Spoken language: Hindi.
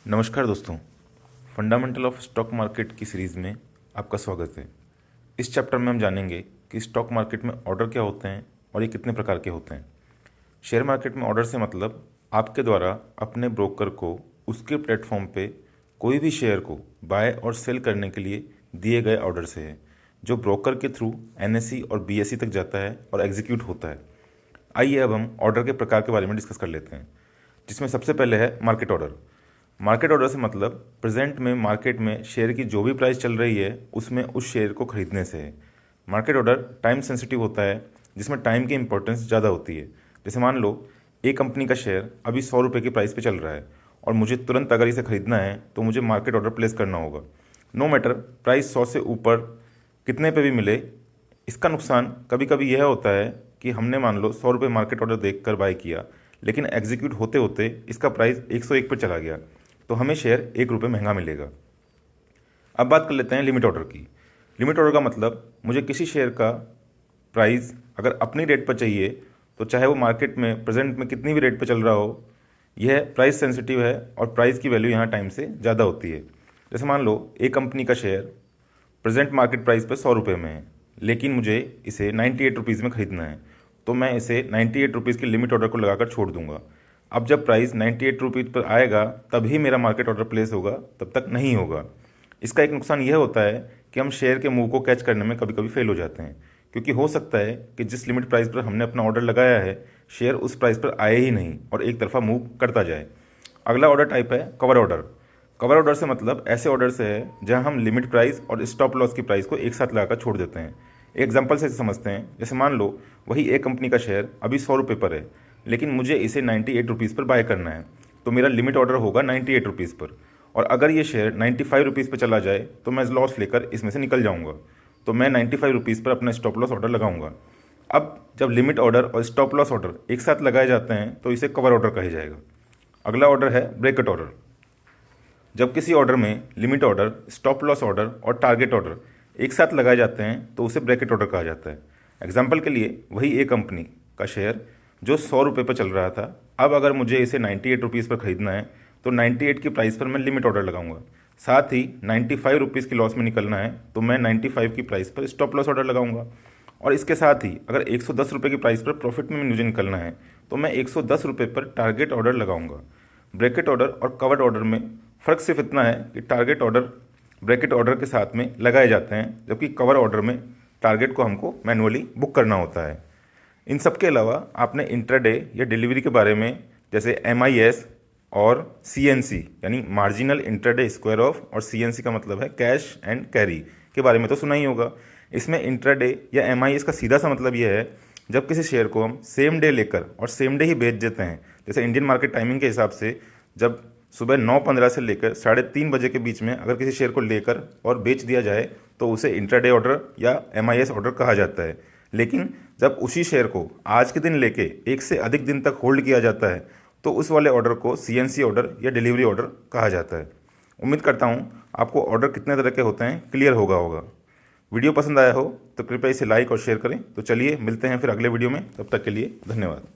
नमस्कार दोस्तों, फंडामेंटल ऑफ स्टॉक मार्केट की सीरीज़ में आपका स्वागत है। इस चैप्टर में हम जानेंगे कि स्टॉक मार्केट में ऑर्डर क्या होते हैं और ये कितने प्रकार के होते हैं। शेयर मार्केट में ऑर्डर से मतलब आपके द्वारा अपने ब्रोकर को उसके प्लेटफॉर्म पे कोई भी शेयर को बाय और सेल करने के लिए दिए गए ऑर्डर से है, जो ब्रोकर के थ्रू NSE और BSE तक जाता है और एग्जीक्यूट होता है। आइए अब हम ऑर्डर के प्रकार के बारे में डिस्कस कर लेते हैं, जिसमें सबसे पहले है मार्केट ऑर्डर। मार्केट ऑर्डर से मतलब प्रेजेंट में मार्केट में शेयर की जो भी प्राइस चल रही है उसमें उस शेयर को खरीदने से है। मार्केट ऑर्डर टाइम सेंसिटिव होता है, जिसमें टाइम की इंपॉर्टेंस ज़्यादा होती है। जैसे मान लो एक कंपनी का शेयर अभी 100 रुपये की प्राइस पे चल रहा है और मुझे तुरंत अगर इसे खरीदना है तो मुझे मार्केट ऑर्डर प्लेस करना होगा। नो मैटर प्राइस 100 से ऊपर कितने पे भी मिले। इसका नुकसान कभी कभी यह होता है कि हमने मान लो 100 रुपये मार्केट ऑर्डर देख कर बाय किया, लेकिन एग्जीक्यूट होते होते इसका प्राइस 101 पर चला गया, तो हमें शेयर 1 रुपये महंगा मिलेगा। अब बात कर लेते हैं लिमिट ऑर्डर की। लिमिट ऑर्डर का मतलब मुझे किसी शेयर का प्राइस अगर अपनी रेट पर चाहिए, तो चाहे वो मार्केट में प्रेजेंट में कितनी भी रेट पर चल रहा हो, यह प्राइस सेंसिटिव है और प्राइस की वैल्यू यहाँ टाइम से ज़्यादा होती है। जैसे मान लो एक कंपनी का शेयर प्रेजेंट मार्केट प्राइस पर 100 रुपये में है, लेकिन मुझे इसे 98 रुपीज़ में ख़रीदना है, तो मैं इसे 98 रुपीज़ की लिमिट ऑर्डर को लगाकर छोड़ दूंगा। अब जब प्राइस 98 रुपीज़ पर आएगा तभी मेरा मार्केट ऑर्डर प्लेस होगा, तब तक नहीं होगा। इसका एक नुकसान यह होता है कि हम शेयर के मूव को कैच करने में कभी कभी फेल हो जाते हैं, क्योंकि हो सकता है कि जिस लिमिट प्राइस पर हमने अपना ऑर्डर लगाया है शेयर उस प्राइस पर आए ही नहीं और एक तरफा मूव करता जाए। अगला ऑर्डर टाइप है कवर ऑर्डर। कवर ऑर्डर से मतलब ऐसे ऑर्डर से है जहां हम लिमिट प्राइस और स्टॉप लॉस की प्राइस को एक साथ लगाकर छोड़ देते हैं। एक एग्जांपल से समझते हैं। जैसे मान लो वही एक कंपनी का शेयर अभी 100 रुपये पर है, लेकिन मुझे इसे 98 रुपीज़ पर बाय करना है, तो मेरा लिमिट ऑर्डर होगा 98 रुपीज़ पर। और अगर ये शेयर 95 रुपीज़ पर चला जाए तो मैं लॉस लेकर इसमें से निकल जाऊंगा, तो मैं 95 रुपीज़ पर अपना स्टॉप लॉस ऑर्डर लगाऊंगा। अब जब लिमिट ऑर्डर और स्टॉप लॉस ऑर्डर एक साथ लगाए जाते हैं तो इसे कवर ऑर्डर कहा जाएगा। अगला ऑर्डर है ब्रैकेट ऑर्डर। जब किसी ऑर्डर में limit order, stop loss order और टारगेट ऑर्डर एक साथ लगाए जाते हैं तो उसे ब्रैकेट ऑर्डर कहा जाता है। एग्जाम्पल के लिए वही एक कंपनी का शेयर जो 100 रुपये पर चल रहा था, अब अगर मुझे इसे 98 रुपीज़ पर खरीदना है तो 98 की प्राइस पर मैं लिमिट ऑर्डर लगाऊंगा। साथ ही 95 रुपीज़ की लॉस में निकलना है तो मैं 95 की प्राइस पर स्टॉप लॉस ऑर्डर लगाऊंगा। और इसके साथ ही अगर 110 रुपये की प्राइस पर प्रॉफिट में मुझे निकलना है तो मैं 110 रुपये पर टारगेट ऑर्डर लगाऊंगा। ब्रैकेट ऑर्डर और कवर्ड ऑर्डर में फ़र्क सिर्फ इतना है कि टारगेट ऑर्डर ब्रैकेट ऑर्डर के साथ में लगाए जाते हैं, जबकि कवर ऑर्डर में टारगेट को हमको मैनुअली बुक करना होता है। इन सब के अलावा आपने इंट्राडे या डिलीवरी के बारे में, जैसे MIS और CNC यानी मार्जिनल इंट्राडे स्क्वायर ऑफ, और CNC का मतलब है कैश एंड कैरी के बारे में तो सुना ही होगा। इसमें इंट्राडे या MIS का सीधा सा मतलब यह है जब किसी शेयर को हम सेम डे लेकर और सेम डे ही बेच देते हैं। जैसे इंडियन मार्केट टाइमिंग के हिसाब से जब सुबह 9:15 से लेकर 3:30 बजे के बीच में अगर किसी शेयर को लेकर और बेच दिया जाए तो उसे इंट्राडे ऑर्डर या MIS ऑर्डर कहा जाता है। लेकिन जब उसी शेयर को आज के दिन लेके एक से अधिक दिन तक होल्ड किया जाता है तो उस वाले ऑर्डर को CNC ऑर्डर या डिलीवरी ऑर्डर कहा जाता है। उम्मीद करता हूँ आपको ऑर्डर कितने तरह के होते हैं क्लियर होगा। वीडियो पसंद आया हो तो कृपया इसे लाइक और शेयर करें। तो चलिए मिलते हैं फिर अगले वीडियो में, तब तक के लिए धन्यवाद।